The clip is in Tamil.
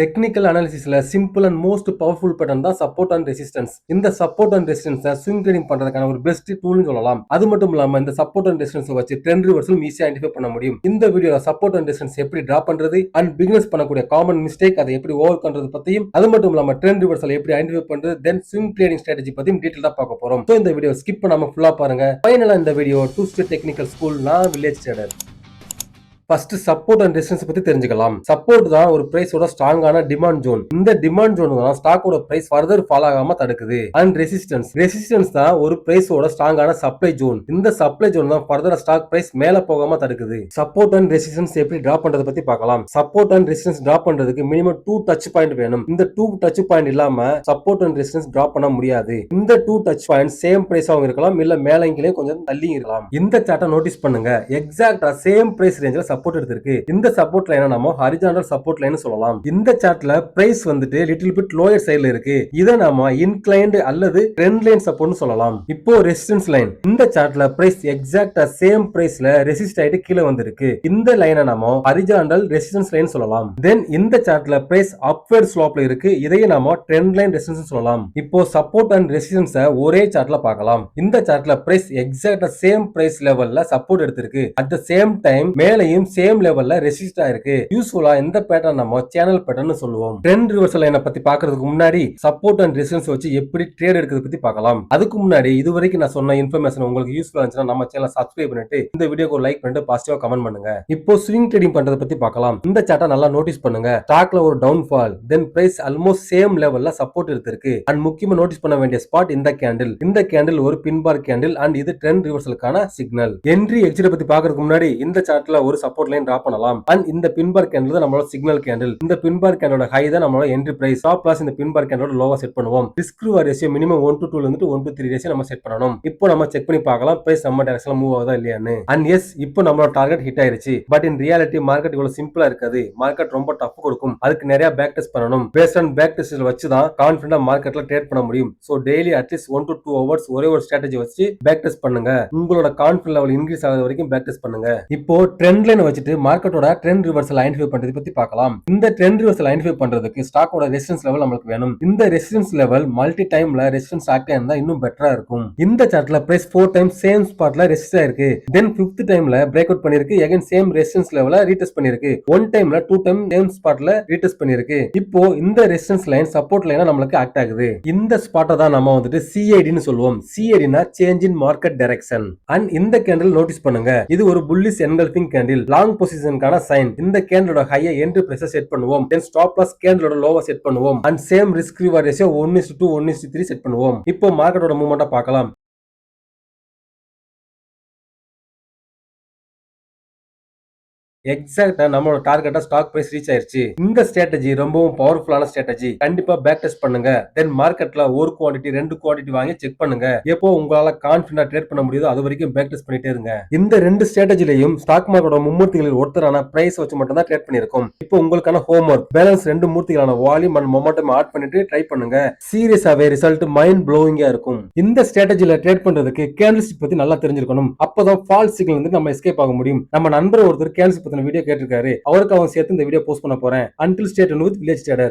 டெக்னிக்கல் அனாலிசிஸ்ல simple and most powerful pattern தான் சப்போர்ட் அண்ட் ரெசிஸ்டன்ஸ். இந்த support and resistance swing trading பண்றதுக்கான ஒரு பெஸ்ட் டூல்னு சொல்லலாம். அது மட்டும் இல்லாம இந்த சப்போர்ட் அண்ட் ரெசிஸ்டன்ஸ் வச்சு ட்ரெண்ட் ரிவர்சலும் ஈஸியா ஐடென்டிஃபை பண்ண முடியும். இந்த வீடியோல சப்போர்ட் அண்ட் ரெசிஸ்டன்ஸ் எப்படி டிரா பண்றது அண்ட் பிகினர்ஸ் பண்ணக்கூடிய காமன் மிஸ்டேக் அதை எப்படி ஓவர் பண்றது பத்தியும், அது மட்டும் இல்லாம ட்ரெண்ட் ரிவர்சல் எப்படி ஐடென்டிஃபை பண்றது, தென் ஸ்விங் ட்ரேடிங் ஸ்ட்ராட்டஜி பத்தியும் டீடைலா பார்க்க போறோம். சோ இந்த வீடியோ ஸ்கிப் பண்ணாம ஃபுல்லா பாருங்க. ஃபைனலா இந்த video two step technical school நான் village trader. First support and resistance பத்தி தெரிஞ்சுக்கலாம். சப்போர்ட் தான் ஒரு பிரைஸோட ஸ்ட்ராங்கான டிமாண்ட் ஜோன். இந்த டிமாண்ட் ஜோன் தான் ஸ்டாக்கோட பிரைஸ் ஃபர்தர் ஃபால் ஆகாம தடுக்குது. அண்ட் ரெசிஸ்டன்ஸ் தான் ஒரு பிரைஸோட ஸ்ட்ராங்கான சப்ளை ஜோன். இந்த சப்ளை ஜோன் தான் ஃபர்தர் ஸ்டாக் பிரைஸ் மேல போகாம தடுக்குது. சப்போர்ட் அண்ட் ரெசிஸ்டன்ஸ் எப்படி டிரா பண்றத பத்தி பார்க்கலாம். சப்போர்ட் அண்ட் ரெசிஸ்டன்ஸ் டிரா பண்றதுக்கு மினிமம் 2 டச் பாயிண்ட் வேணும். இந்த 2 டச் பாயிண்ட் இல்லாம சப்போர்ட் அண்ட் ரெசிஸ்டன்ஸ் டிரா பண்ண முடியாது. இந்த 2 டச் பாயிண்ட் சேம் பிரைஸாவும் இருக்கலாம், இல்ல மேலங்கிலே கொஞ்சம் தள்ளி இருக்கலாம். இந்த சார்ட்டை நோட்டீஸ் பண்ணுங்க. எக்ஸாக்ட்டா சேம் பிரைஸ் ரேஞ்சில சப்போர்ட் எடுத்திருக்கு. இந்த சப்போர்ட் லைனை நம்ம ஹரிசாண்டல் சப்போர்ட் லைன் சொல்லலாம். இந்த சார்ட்ல பிரைஸ் வந்துட்டு லிட்டில் பிட் லோயர் சைடுல இருக்கு. இத நாம இன்க்ளைன்ட் அல்லது ட்ரெண்ட் லைன் சப்போர்ட்னு சொல்லலாம். இப்போ ரெசிஸ்டன்ஸ் லைன். இந்த சார்ட்ல பிரைஸ் எக்ஸாக்ட்டா சேம் பிரைஸ்ல ரெசிஸ்ட் ஆயிட்டு கீழே வந்திருக்கு. இந்த லைனை நாம ஹரிசாண்டல் ரெசிஸ்டன்ஸ் லைன் சொல்லலாம். தென் இந்த சார்ட்ல பிரைஸ் அப்வர்ட் ஸ்லோப்ல இருக்கு. இதையே நாம ட்ரெண்ட் லைன் ரெசிஸ்டன்ஸ் சொல்லலாம். இப்போ சப்போர்ட் அண்ட் ரெசிஸ்டன்ஸ் ஒரே சார்ட்ல பார்க்கலாம். இந்த சார்ட்ல பிரைஸ் எக்ஸாக்ட்டா சேம் பிரைஸ் லெவல்ல சப்போர்ட் எடுத்திருக்கு. அட் தி சேம் டைம் மேலையும் சேம் லெவல்ல ரெசிஸ்ட் ஆயிருக்கு. யூஸ்ஃபுல்லா இந்த பேட்டர்ன் நம்ம சேனல் பேட்டர்ன் சொல்லுவோம். ட்ரெண்ட் ரிவர்சல் லைனை பத்தி பார்க்கிறதுக்கு முன்னாடி சப்போர்ட் அண்ட் ரெசிஸ்டன்ஸ் வச்சு எப்படி ட்ரேட் எடுக்கிறது பத்தி பார்க்கலாம். அதுக்கு முன்னாடி இதுவரைக்கும் நான் சொன்ன இன்ஃபர்மேஷன் உங்களுக்கு யூஸ்ஃபுல்லா இருந்துச்சுன்னா நம்ம சேனலை சப்ஸ்கிரைப் பண்ணிட்டு இந்த வீடியோக்கு ஒரு லைக் பண்ணிட்டு பாசிட்டிவா கமெண்ட் பண்ணுங்க. இப்போ ஸ்விங் ட்ரேடிங் பண்றத பத்தி பார்க்கலாம். இந்த சார்ட்டை நல்லா நோட்டீஸ் பண்ணுங்க. ஸ்டாக்ல ஒரு டவுன் ஃபால், தென் பிரைஸ் ஆல்மோஸ்ட் சேம் லெவல்ல சப்போர்ட் எடுத்திருக்கு. அண்ட் முக்கியமா நோட்டீஸ் பண்ண வேண்டிய ஸ்பாட் இந்த கேண்டில். இந்த கேண்டில் ஒரு பின் பார் கேண்டில் அண்ட் இது ட்ரெண்ட் ரிவர்சலுக்கான சிக்னல். என்ட்ரி எக்ஸிட் பத்தி பார்க்கிறதுக்கு முன்னாடி இந்த சார்ட்ல ஒரு சப்போர்ட் லைன் டிரா பண்ணலாம். அண்ட் இந்த பின்பார் கேண்டில் தான் நம்மளோட சிக்னல் கேண்டில். இந்த பின்பார் கேண்டலோட ஹை தான் நம்மளோட என்ட்ரி பிரைஸ். ஸ்டாப் லாஸ் இந்த பின்பார் கேண்டலோட லோவா செட் பண்ணுவோம். Risk reward ratio minimum 1 to 2 ல இருந்து 1 to 3 ரேஷியோ நம்ம செட் பண்ணனும். இப்போ நம்ம செக் பண்ணி பார்க்கலாம் பிரைஸ் நம்ம டைரக்ஷன்ல மூவ் ஆகுதா இல்லையான்னு. அண்ட் எஸ், இப்போ நம்மளோட டார்கெட் ஹிட் ஆயிருச்சு. பட் இன் ரியாலிட்டி மார்க்கெட் இவ்வளவு சிம்பிளா இருக்காது. மார்க்கெட் ரொம்ப டஃப் கொடுக்கும். அதுக்கு நிறைய பேக் டெஸ்ட் பண்ணனும். பேஸ்ட் ஆன் பேக் டெஸ்ட் வச்சு தான் கான்ஃபிடன்ட்டா மார்க்கெட்ல ட்ரேட் பண்ண முடியும். So daily at least 1 to 2 hours ஒரே ஒரு ஸ்ட்ராட்டஜி வச்சு பேக் டெஸ்ட் பண்ணுங்க. உங்களோட கான்ஃபிடன்ட் லெவல் இன்க்ரீஸ் ஆகுற வரைக்கும் பேக் டெஸ்ட் பண்ணுங்க. இப்போ ட்ரெண்ட் லைன் வச்சுட்டு மார்க்கெட்டோட ட்ரெண்ட் ரிவர்சல் ஐடென்டிஃபை பண்றது பத்தி பார்க்கலாம். இந்த ட்ரெண்ட் ரிவர்சல் ஐடென்டிஃபை பண்றதுக்கு ஸ்டாக்கோட ரெசிஸ்டன்ஸ் லெவல் நமக்கு வேணும். இந்த ரெசிஸ்டன்ஸ் லெவல் மல்டி டைம்ல ரெசிஸ்டன்ஸ் ஆக்டா இருந்தா இன்னும் பெட்டரா இருக்கும். இந்த சார்ட்ல பிரைஸ் 4 டைம்ஸ் சேம் ஸ்பாட்ல ரெசிஸ்ட் ஆயிருக்கு. தென் 5th டைம்ல பிரேக் அவுட் பண்ணிருக்கு. அகைன் சேம் ரெசிஸ்டன்ஸ் லெவல ரீடெஸ்ட் பண்ணிருக்கு. 1 டைம்ல 2 டைம் சேம் ஸ்பாட்ல ரீடெஸ்ட் பண்ணிருக்கு. இப்போ இந்த ரெசிஸ்டன்ஸ் லைன் சப்போர்ட் லைனா நமக்கு ஆக்ட் ஆகுது. இந்த ஸ்பாட்டை தான் நம்ம வந்துட்டு CID னு சொல்லுவோம். CID னா change in market direction. And இந்த கேண்டில் நோட்டீஸ் பண்ணுங்க. இது ஒரு புல்லிஷ் என்கல்ஃபிங் கேண்டில். லாங் பொசிஷனுக்கான சைன். இந்த கேண்டிலோட ஹையை என்ட்ரி பிரைஸ் செட் பண்ணுவோம். தென் ஸ்டாப் லாஸ் கேண்டிலோட லோவா செட் பண்ணுவோம். And same risk reward ratio 1:2 1:3 set பண்ணுவோம். இப்போ மார்க்கெட்டோட மூவ்மெண்ட்டை பார்க்கலாம். எக்ஸாக்ட்டா நம்மளோட டார்கெட்டா ஸ்டாக் பிரைஸ் ரீச் ஆயிருச்சு. இந்த ஸ்ட்ராட்டஜி ரொம்பவும் பவர்ஃபுல்லான ஸ்ட்ராட்டஜி. கண்டிப்பா பேக் டெஸ்ட் பண்ணுங்க. தென் மார்க்கெட்ல ஒரு குவாண்டிட்டி 2 குவாண்டிட்டி வாங்கி செக் பண்ணுங்க. எப்போ உங்களால கான்ஃபிடன்ட்டா ட்ரேட் பண்ண முடியுதோ அது வரைக்கும் பேக் டெஸ்ட் பண்ணிட்டே இருங்க. இந்த ரெண்டு ஸ்ட்ராட்டஜிலையும் ஸ்டாக் மார்க்கெட்டோட மும்மூர்த்திகளில் ஒருத்தரான பிரைஸ் வச்சு மட்டும் தான் ட்ரேட் பண்ணிருக்கோம். இப்போ உங்களுக்கான ஹோம்வொர்க் பேலன்ஸ் 2 மூர்த்திகளான வால்யூம் அண்ட் மொமெண்டம் ஆட் பண்ணிட்டு ட்ரை பண்ணுங்க. சீரியஸாவே ரிசல்ட் மைண்ட் ப்ளோயிங்கா இருக்கும். இந்த ஸ்ட்ராட்டஜில ட்ரேட் பண்றதுக்கு கேண்டில்ஸ்டிக் பத்தி நல்லா தெரிஞ்சிருக்கணும். அப்பதான் ஃபால்ஸ் சிக்னல் வந்து நம்ம எஸ்கேப் ஆக முடியும். நம்ம நண்பர் ஒருத்தர் கேண்டில்ஸ்டிக் வீடியோ கேட்டிருக்காரு. அவருக்கு அவன் சேர்த்து இந்த வீடியோ போஸ்ட் பண்ண போறேன். Until stay tuned with Village Trader.